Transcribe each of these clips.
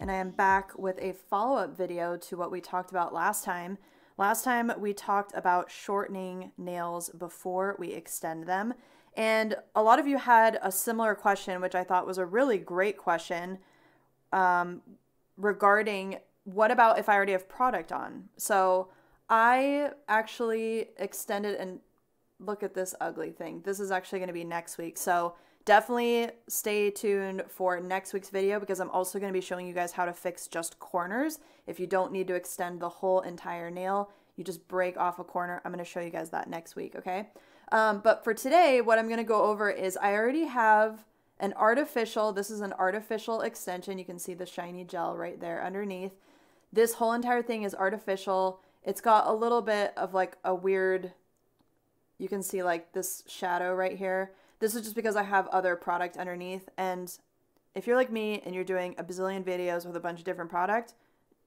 and I am back with a follow-up video to what we talked about last time. Last time we talked about shortening nails before we extend them, and a lot of you had a similar question, which I thought was a really great question, regarding what about if I already have product on? So I actually extended, and look at this ugly thing. This is actually going to be next week. So definitely stay tuned for next week's video, because I'm also going to be showing you guys how to fix just corners. If you don't need to extend the whole entire nail, you just break off a corner. I'm going to show you guys that next week, okay? But for today, what I'm going to go over is I already have an artificial, this is an artificial extension. You can see the shiny gel right there underneath. This whole entire thing is artificial. It's got a little bit of like a weird, you can see like this shadow right here. This is just because I have other product underneath, and if you're like me and you're doing a bazillion videos with a bunch of different product,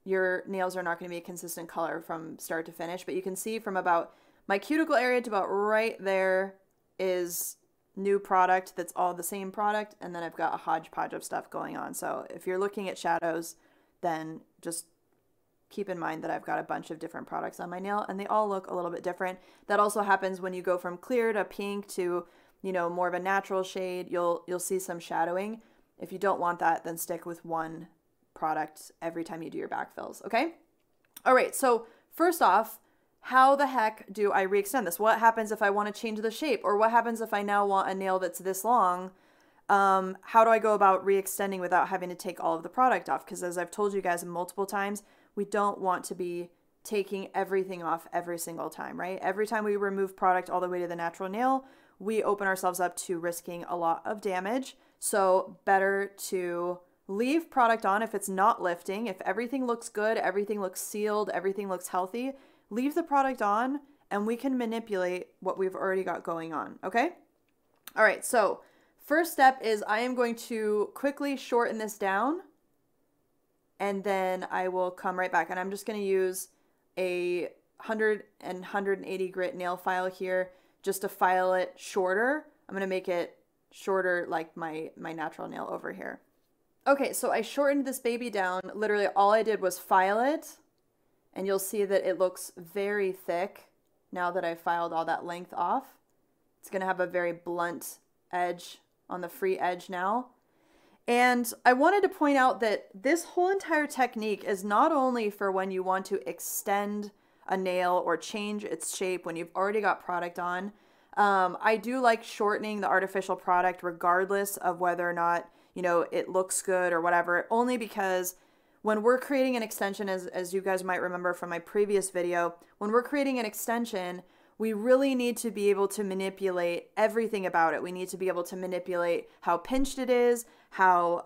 your nails are not going to be a consistent color from start to finish. But you can see from about my cuticle area to about right there is new product that's all the same product, and then I've got a hodgepodge of stuff going on. So if you're looking at shadows, then just keep in mind that I've got a bunch of different products on my nail, and they all look a little bit different. That also happens when you go from clear to pink to, you know, more of a natural shade. You'll see some shadowing. If you don't want that, then stick with one product every time you do your backfills, okay? All right, so first off, how the heck do I re-extend this? What happens if I want to change the shape? Or what happens if I now want a nail that's this long? How do I go about re-extending without having to take all of the product off? Because as I've told you guys multiple times, we don't want to be taking everything off every single time, right? Every time we remove product all the way to the natural nail, we open ourselves up to risking a lot of damage. So better to leave product on if it's not lifting. If everything looks good, everything looks sealed, everything looks healthy, leave the product on and we can manipulate what we've already got going on, okay? All right, so first step is I am going to quickly shorten this down, and then I will come right back. And I'm just going to use a 100 and 180 grit nail file here just to file it shorter. I'm going to make it shorter like my natural nail over here. Okay, so I shortened this baby down. Literally all I did was file it, and you'll see that it looks very thick now that I've filed all that length off. It's going to have a very blunt edge on the free edge now. And I wanted to point out that this whole entire technique is not only for when you want to extend a nail or change its shape when you've already got product on. I do like shortening the artificial product regardless of whether or not, you know, it looks good or whatever, only because when we're creating an extension, as you guys might remember from my previous video, when we're creating an extension, we really need to be able to manipulate everything about it. We need to be able to manipulate how pinched it is, how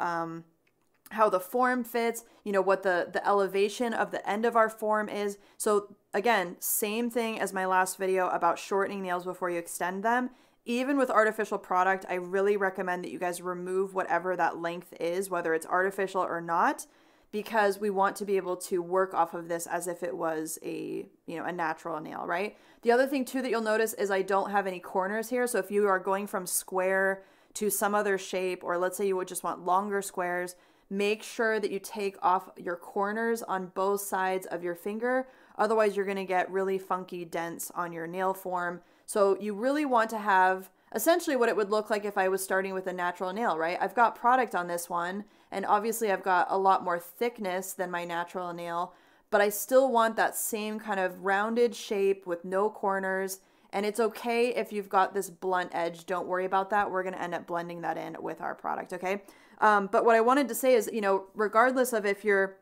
the form fits, you know, what the elevation of the end of our form is. So again, same thing as my last video about shortening nails before you extend them. Even with artificial product, I really recommend that you guys remove whatever that length is, whether it's artificial or not, because we want to be able to work off of this as if it was a natural nail, right? The other thing too that you'll notice is I don't have any corners here. So if you are going from square to some other shape, or let's say you would just want longer squares, make sure that you take off your corners on both sides of your finger. Otherwise, you're going to get really funky dents on your nail form. So you really want to have essentially what it would look like if I was starting with a natural nail, right? I've got product on this one, and obviously I've got a lot more thickness than my natural nail, but I still want that same kind of rounded shape with no corners. And it's okay if you've got this blunt edge. Don't worry about that. We're going to end up blending that in with our product, okay? But what I wanted to say is, you know, regardless of if you're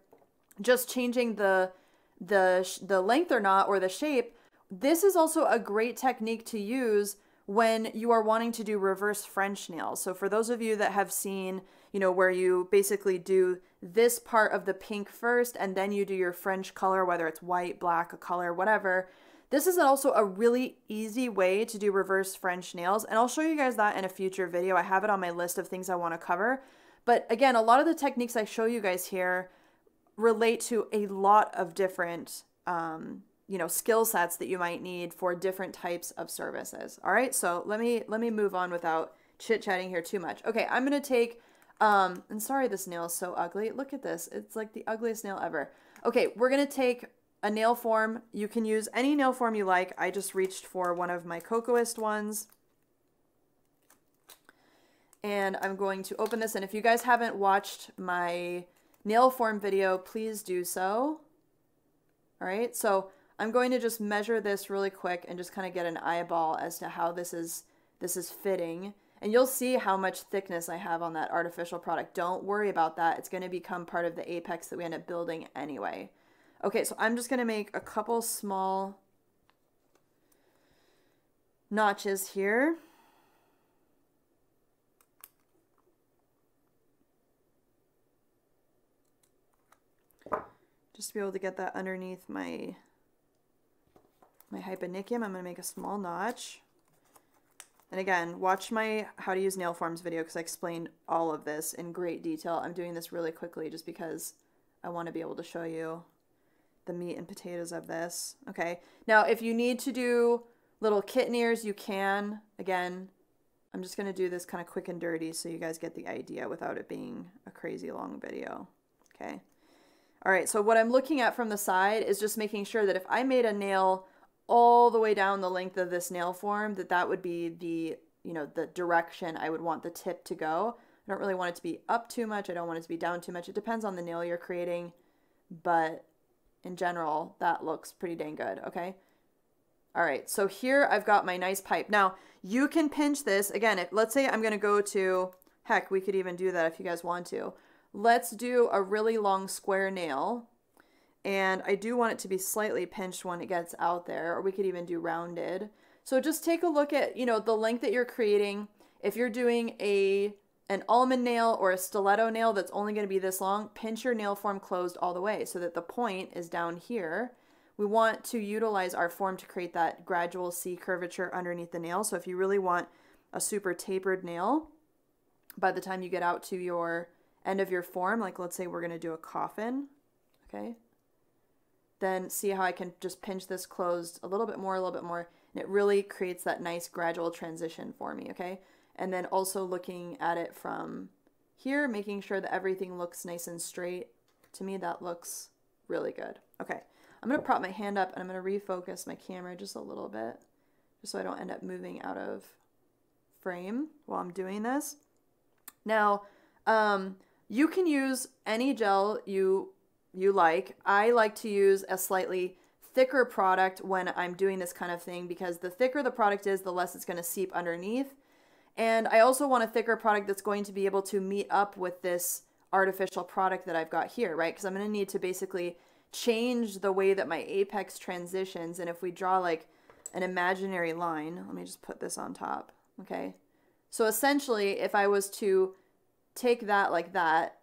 just changing the length or not, or the shape, this is also a great technique to use when you are wanting to do reverse French nails. So for those of you that have seen, you know, where you basically do this part of the pink first and then you do your French color, whether it's white, black, a color, whatever, this is also a really easy way to do reverse French nails. And I'll show you guys that in a future video. I have it on my list of things I want to cover. But again, a lot of the techniques I show you guys here relate to a lot of different skill sets that you might need for different types of services. All right, so let me move on without chit-chatting here too much. Okay, I'm going to take And sorry this nail is so ugly. Look at this. It's like the ugliest nail ever. Okay, we're going to take a nail form. You can use any nail form you like. I just reached for one of my Cocoist ones. And I'm going to open this. And if you guys haven't watched my nail form video, please do so. All right, so I'm going to just measure this really quick and just kind of get an eyeball as to how this is fitting. And you'll see how much thickness I have on that artificial product. Don't worry about that. It's going to become part of the apex that we end up building anyway. Okay, so I'm just going to make a couple small notches here. Just to be able to get that underneath my hyponychium, I'm going to make a small notch. And again, watch my how to use nail forms video because I explained all of this in great detail. I'm doing this really quickly just because I want to be able to show you the meat and potatoes of this. Okay, now if you need to do little kitten ears, you can. Again, I'm just going to do this kind of quick and dirty so you guys get the idea without it being a crazy long video. Okay. All right, so what I'm looking at from the side is just making sure that if I made a nail all the way down the length of this nail form, that would be the, the direction I would want the tip to go. I don't really want it to be up too much. I don't want it to be down too much. It depends on the nail you're creating, but in general, that looks pretty dang good, okay? All right, so here I've got my nice pipe. Now, you can pinch this. Again, let's say I'm gonna go to, heck, we could even do that if you guys want to. Let's do a really long square nail. And I do want it to be slightly pinched when it gets out there, or we could even do rounded. So just take a look at, the length that you're creating. If you're doing an almond nail or a stiletto nail that's only going to be this long, pinch your nail form closed all the way so that the point is down here. We want to utilize our form to create that gradual C curvature underneath the nail. So if you really want a super tapered nail, by the time you get out to your end of your form, like let's say we're going to do a coffin, okay? Then see how I can just pinch this closed a little bit more, and it really creates that nice gradual transition for me, okay? And then also looking at it from here, making sure that everything looks nice and straight. To me, that looks really good. Okay, I'm gonna prop my hand up and I'm gonna refocus my camera just a little bit, just so I don't end up moving out of frame while I'm doing this. Now, you can use any gel you like. I like to use a slightly thicker product when I'm doing this kind of thing because the thicker the product is, the less it's going to seep underneath. And I also want a thicker product that's going to be able to meet up with this artificial product that I've got here, right? Because I'm going to need to basically change the way that my apex transitions. And if we draw like an imaginary line, let me just put this on top, okay? So essentially, if I was to take that like that,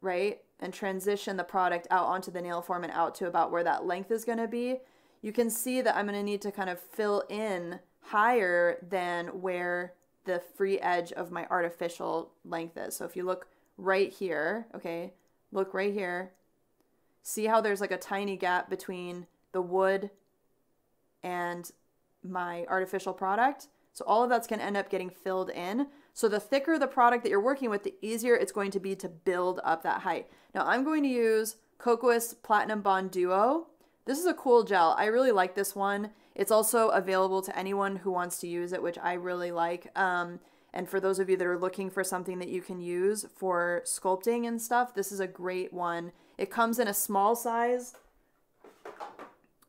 right, and transition the product out onto the nail form and out to about where that length is going to be, you can see that I'm going to need to kind of fill in higher than where the free edge of my artificial length is. So if you look right here, okay, look right here, see how there's like a tiny gap between the wood and my artificial product? So all of that's going to end up getting filled in. So the thicker the product that you're working with, the easier it's going to be to build up that height. Now I'm going to use Cocoist Platinum Bond Duo. This is a cool gel. I really like this one. It's also available to anyone who wants to use it, which I really like. And for those of you that are looking for something that you can use for sculpting and stuff, this is a great one. It comes in a small size,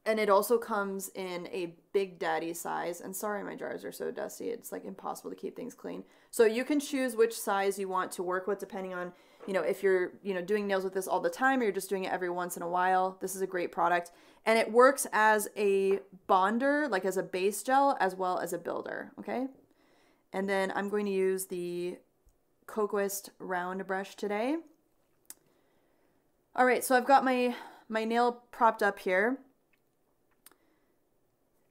and it also comes in a big daddy size. And sorry, my jars are so dusty. It's like impossible to keep things clean. So you can choose which size you want to work with depending on, if you're, doing nails with this all the time or you're just doing it every once in a while. This is a great product. And it works as a bonder, like as a base gel, as well as a builder, okay? And then I'm going to use the Cocoist round brush today. All right, so I've got my nail propped up here.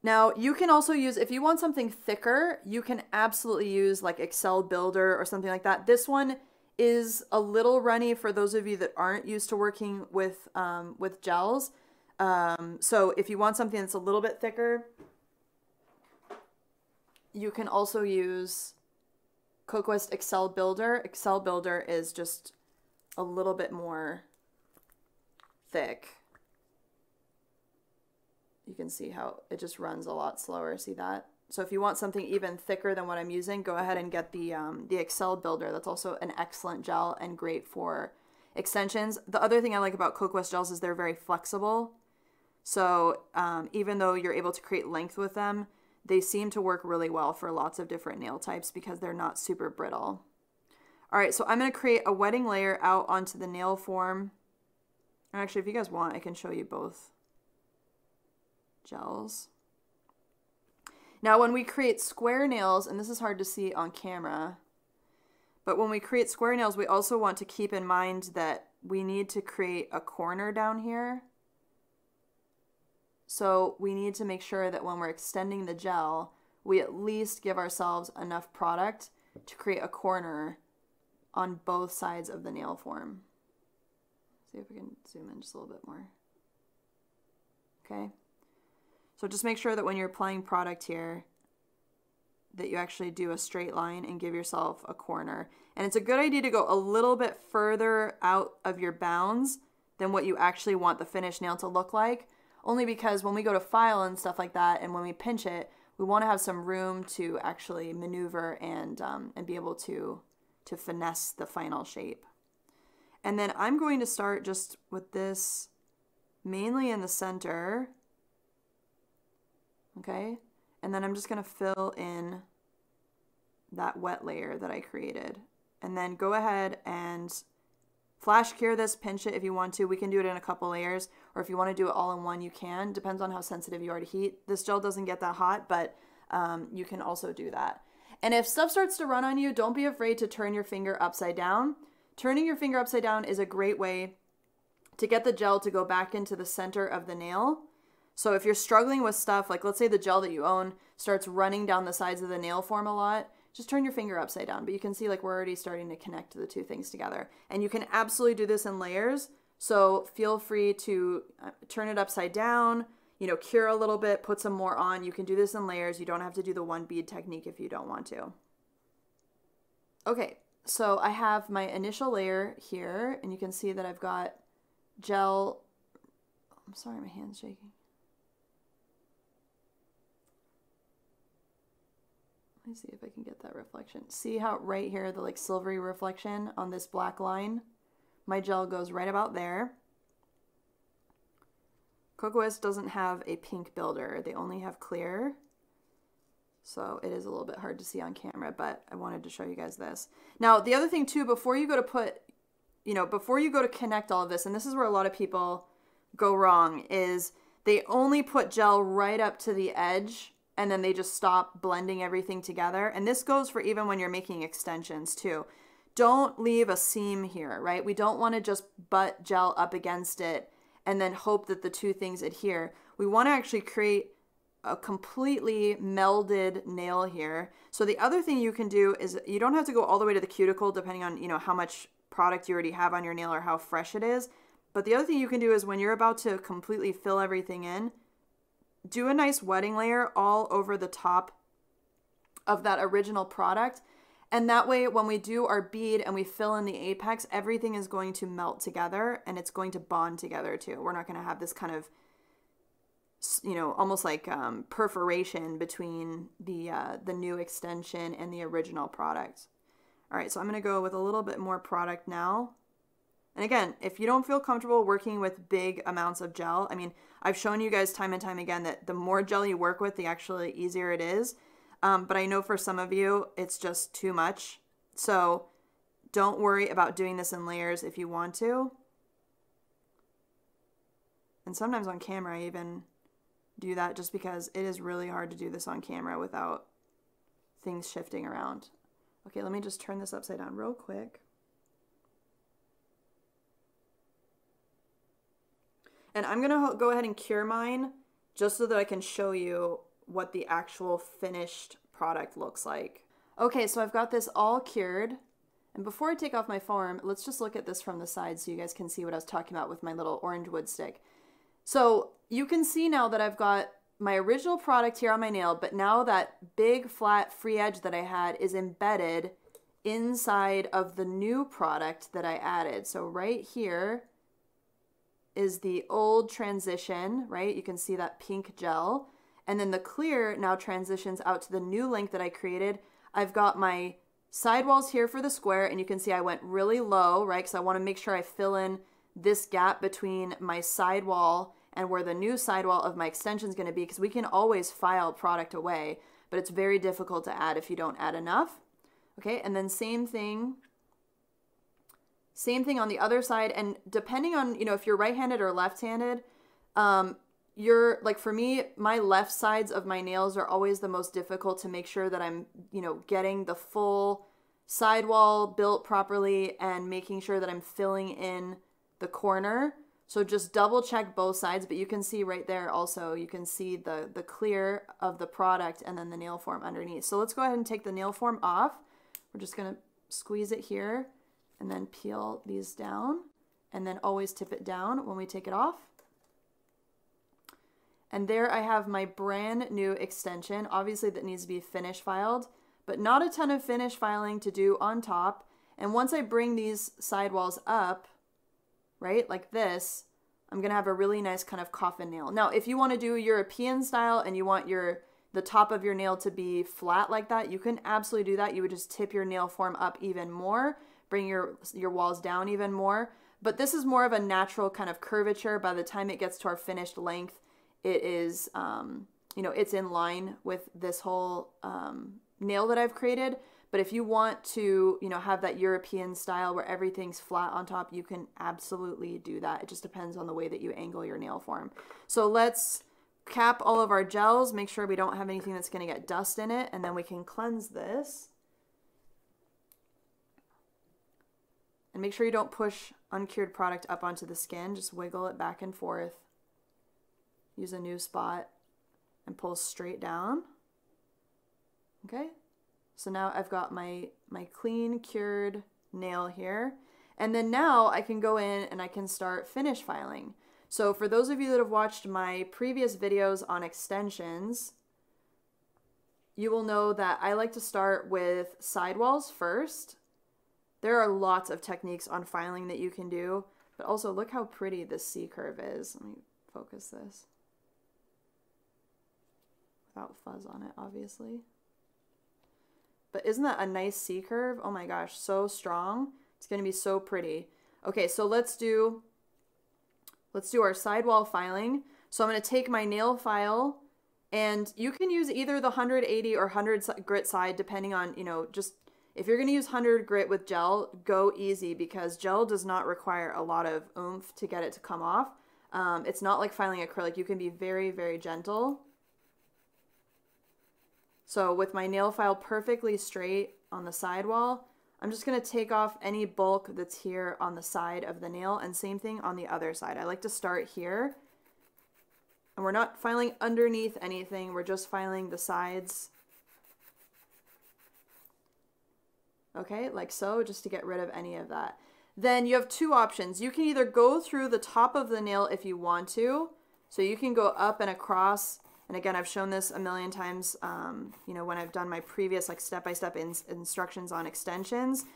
Now, you can also use, if you want something thicker, you can absolutely use like Excel Builder or something like that. This one is a little runny for those of you that aren't used to working with gels. So if you want something that's a little bit thicker, you can also use Coquest Excel Builder. Excel Builder is just a little bit more thick. You can see how it just runs a lot slower. See that? So if you want something even thicker than what I'm using, go ahead and get the Excel Builder. That's also an excellent gel and great for extensions. The other thing I like about Coquest gels is they're very flexible. So even though you're able to create length with them, they seem to work really well for lots of different nail types because they're not super brittle. All right, so I'm going to create a wetting layer out onto the nail form. Actually, if you guys want, I can show you both gels. Now, when we create square nails, and this is hard to see on camera, but when we create square nails, we also want to keep in mind that we need to create a corner down here. So we need to make sure that when we're extending the gel, we at least give ourselves enough product to create a corner on both sides of the nail form. See if we can zoom in just a little bit more. Okay. So just make sure that when you're applying product here, that you actually do a straight line and give yourself a corner. And it's a good idea to go a little bit further out of your bounds than what you actually want the finished nail to look like. Only because when we go to file and stuff like that, and when we pinch it, we want to have some room to actually maneuver and be able to finesse the final shape. And then I'm going to start just with this mainly in the center. Okay, and then I'm just going to fill in that wet layer that I created. And then go ahead and flash cure this, pinch it if you want to. We can do it in a couple layers, or if you want to do it all in one, you can. Depends on how sensitive you are to heat. This gel doesn't get that hot, but you can also do that. And if stuff starts to run on you, don't be afraid to turn your finger upside down. Turning your finger upside down is a great way to get the gel to go back into the center of the nail. So if you're struggling with stuff, like let's say the gel that you own starts running down the sides of the nail form a lot, just turn your finger upside down. But you can see like we're already starting to connect the two things together. And you can absolutely do this in layers. So feel free to turn it upside down, you know, cure a little bit, put some more on. You can do this in layers. You don't have to do the one bead technique if you don't want to. Okay, so I have my initial layer here, and you can see that I've got gel. I'm sorry, my hand's shaking. Let me see if I can get that reflection. See how right here, the like silvery reflection on this black line? My gel goes right about there. Coquest doesn't have a pink builder. They only have clear. So it is a little bit hard to see on camera, but I wanted to show you guys this. Now, the other thing too, before you go to put, you know, before you go to connect all of this, and this is where a lot of people go wrong, is they only put gel right up to the edge and then they just stop blending everything together. And this goes for even when you're making extensions too. Don't leave a seam here, right? We don't want to just butt gel up against it and then hope that the two things adhere. We want to actually create a completely melded nail here. So the other thing you can do is you don't have to go all the way to the cuticle depending on, you know, how much product you already have on your nail or how fresh it is. But the other thing you can do is when you're about to completely fill everything in, do a nice wetting layer all over the top of that original product. And that way, when we do our bead and we fill in the apex, everything is going to melt together and it's going to bond together too. We're not going to have this kind of, you know, almost like perforation between the new extension and the original product. All right, so I'm going to go with a little bit more product now. And again, if you don't feel comfortable working with big amounts of gel, I mean, I've shown you guys time and time again that the more gel you work with, the actually easier it is. But I know for some of you, it's just too much. So don't worry about doing this in layers if you want to. And sometimes on camera, I even do that just because it is really hard to do this on camera without things shifting around. Okay, let me just turn this upside down real quick. And I'm going to go ahead and cure mine just so that I can show you what the actual finished product looks like. Okay, so I've got this all cured. And before I take off my form, let's just look at this from the side so you guys can see what I was talking about with my little orange wood stick. So you can see now that I've got my original product here on my nail, but now that big flat free edge that I had is embedded inside of the new product that I added. So right here is the old transition, right? You can see that pink gel. And then the clear now transitions out to the new link that I created. I've got my sidewalls here for the square, and you can see I went really low, right? Because I want to make sure I fill in this gap between my sidewall and where the new sidewall of my extension is going to be, because we can always file product away, but it's very difficult to add if you don't add enough. Okay, and then same thing on the other side. And depending on, you know, if you're right-handed or left-handed, you're like, for me, my left sides of my nails are always the most difficult to make sure that I'm, you know, getting the full sidewall built properly and making sure that I'm filling in the corner. So just double check both sides, but you can see right there also, you can see the clear of the product and then the nail form underneath. So let's go ahead and take the nail form off. We're just going to squeeze it here and then peel these down, and then always tip it down when we take it off. And there I have my brand new extension. Obviously that needs to be finish filed, but not a ton of finish filing to do on top. And once I bring these sidewalls up, right, like this, I'm gonna have a really nice kind of coffin nail. Now, if you wanna do European style and you want the top of your nail to be flat like that, you can absolutely do that. You would just tip your nail form up even more, bring your walls down even more. But this is more of a natural kind of curvature. By the time it gets to our finished length, it is, you know, it's in line with this whole nail that I've created. But if you want to, you know, have that European style where everything's flat on top, you can absolutely do that. It just depends on the way that you angle your nail form. So let's cap all of our gels, make sure we don't have anything that's going to get dust in it, and then we can cleanse this. And make sure you don't push uncured product up onto the skin. Just wiggle it back and forth. Use a new spot and pull straight down. Okay, so now I've got my clean cured nail here. And then now I can go in and I can start finish filing. So for those of you that have watched my previous videos on extensions, you will know that I like to start with sidewalls first. There are lots of techniques on filing that you can do, but also look how pretty this C curve is. Let me focus this. Without fuzz on it, obviously. But isn't that a nice C curve? Oh my gosh, so strong. It's gonna be so pretty. Okay, so let's do our sidewall filing. So I'm gonna take my nail file, and you can use either the 180 or 100 grit side, depending on, you know, just if you're gonna use 100 grit with gel, go easy, because gel does not require a lot of oomph to get it to come off. It's not like filing acrylic. You can be very, very gentle. So with my nail file perfectly straight on the sidewall, I'm just going to take off any bulk that's here on the side of the nail, and same thing on the other side. I like to start here, and we're not filing underneath anything. We're just filing the sides. Okay, like so, just to get rid of any of that. Then you have two options. You can either go through the top of the nail if you want to. So you can go up and across. And again, I've shown this a million times, you know, when I've done my previous like step-by-step instructions on extensions.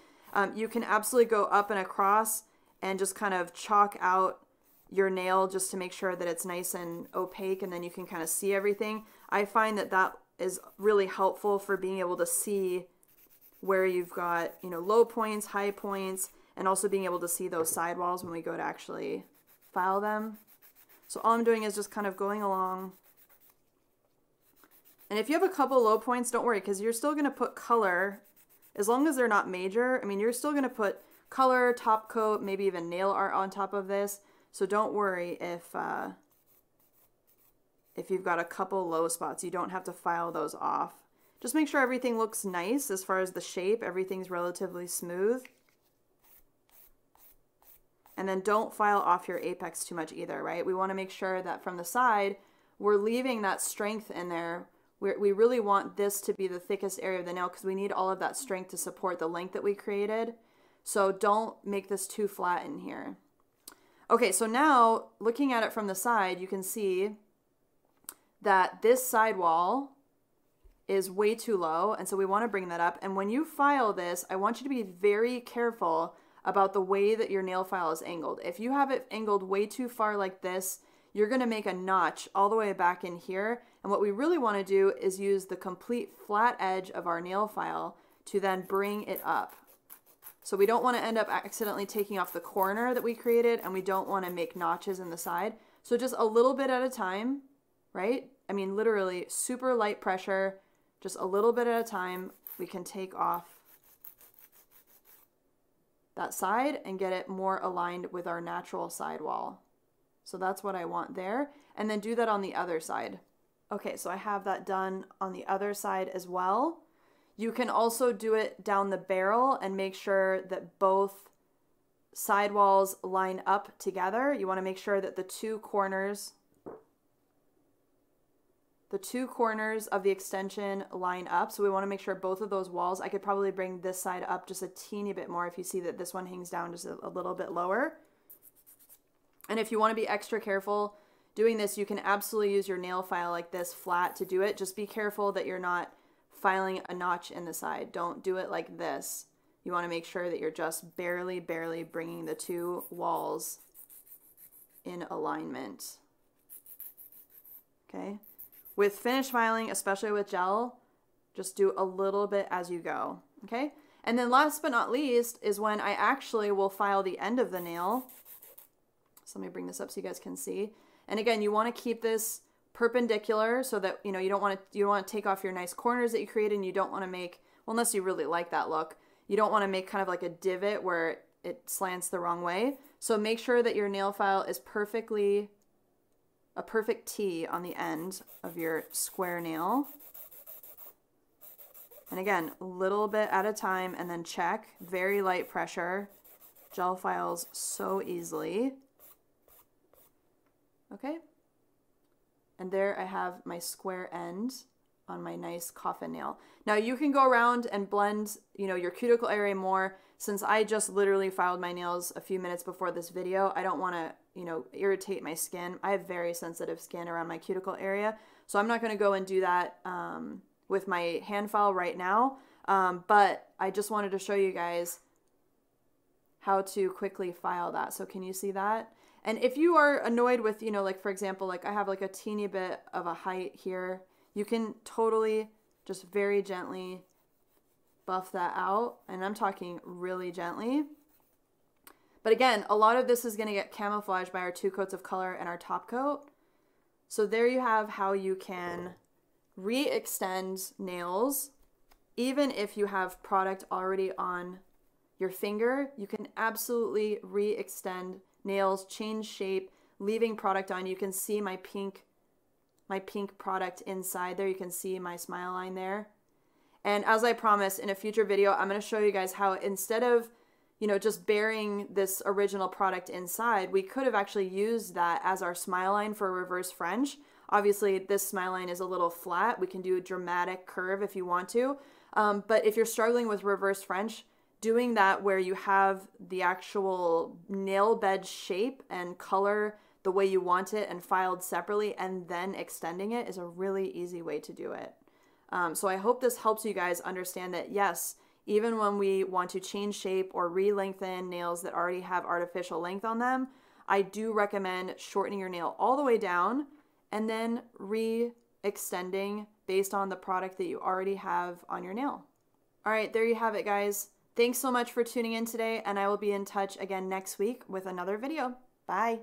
You can absolutely go up and across and just kind of chalk out your nail just to make sure that it's nice and opaque, and then you can kind of see everything. I find that that is really helpful for being able to see where you've got, you know, low points, high points, and also being able to see those sidewalls when we go to actually file them. So all I'm doing is just kind of going along. And if you have a couple low points, don't worry, because you're still going to put color, as long as they're not major. I mean, you're still going to put color, top coat, maybe even nail art on top of this. So don't worry if you've got a couple low spots. You don't have to file those off. Just make sure everything looks nice as far as the shape. Everything's relatively smooth. And then don't file off your apex too much either, right? We want to make sure that from the side, we're leaving that strength in there. We really want this to be the thickest area of the nail, because we need all of that strength to support the length that we created. So don't make this too flat in here. Okay, so now looking at it from the side, you can see that this sidewall is way too low, and so we want to bring that up. And when you file this, I want you to be very careful about the way that your nail file is angled. If you have it angled way too far like this, you're going to make a notch all the way back in here. And what we really want to do is use the complete flat edge of our nail file to then bring it up. So we don't want to end up accidentally taking off the corner that we created, and we don't want to make notches in the side. So just a little bit at a time, right? I mean, literally super light pressure, just a little bit at a time, we can take off that side and get it more aligned with our natural sidewall. So that's what I want there. And then do that on the other side. Okay, so I have that done on the other side as well. You can also do it down the barrel and make sure that both sidewalls line up together. You want to make sure that the two corners of the extension line up. So we want to make sure both of those walls, I could probably bring this side up just a teeny bit more if you see that this one hangs down just a little bit lower. And if you want to be extra careful doing this, you can absolutely use your nail file like this flat to do it. Just be careful that you're not filing a notch in the side. Don't do it like this. You want to make sure that you're just barely bringing the two walls in alignment. Okay. With finish filing, especially with gel, just do a little bit as you go, okay? And then last but not least is when I actually will file the end of the nail. So let me bring this up so you guys can see. And again, you want to keep this perpendicular so that, you know, you don't want to take off your nice corners that you created, and you don't want to make, well, unless you really like that look, you don't want to make kind of like a divot where it slants the wrong way. So make sure that your nail file is a perfect T on the end of your square nail. And again, a little bit at a time, and then check. Very light pressure. Gel files so easily. Okay. And there I have my square end on my nice coffin nail. Now you can go around and blend, you know, your cuticle area more. Since I just literally filed my nails a few minutes before this video, I don't want to, you know, irritate my skin. I have very sensitive skin around my cuticle area, so I'm not going to go and do that with my hand file right now. But I just wanted to show you guys how to quickly file that. So can you see that? And if you are annoyed with, you know, like for example, like I have like a teeny bit of a height here, you can totally just very gently buff that out. And I'm talking really gently. But again, a lot of this is going to get camouflaged by our 2 coats of color and our top coat. So there you have how you can re-extend nails. Even if you have product already on your finger, you can absolutely re-extend nails, change shape, leaving product on. You can see my pink product inside there. You can see my smile line there. And as I promised, in a future video, I'm going to show you guys how instead of, you know, just burying this original product inside, we could have actually used that as our smile line for a reverse French. Obviously, this smile line is a little flat. We can do a dramatic curve if you want to. But if you're struggling with reverse French, doing that where you have the actual nail bed shape and color the way you want it and filed separately and then extending it is a really easy way to do it. So I hope this helps you guys understand that, yes, even when we want to change shape or re-lengthen nails that already have artificial length on them, I do recommend shortening your nail all the way down and then re-extending based on the product that you already have on your nail. All right, there you have it, guys. Thanks so much for tuning in today, and I will be in touch again next week with another video. Bye.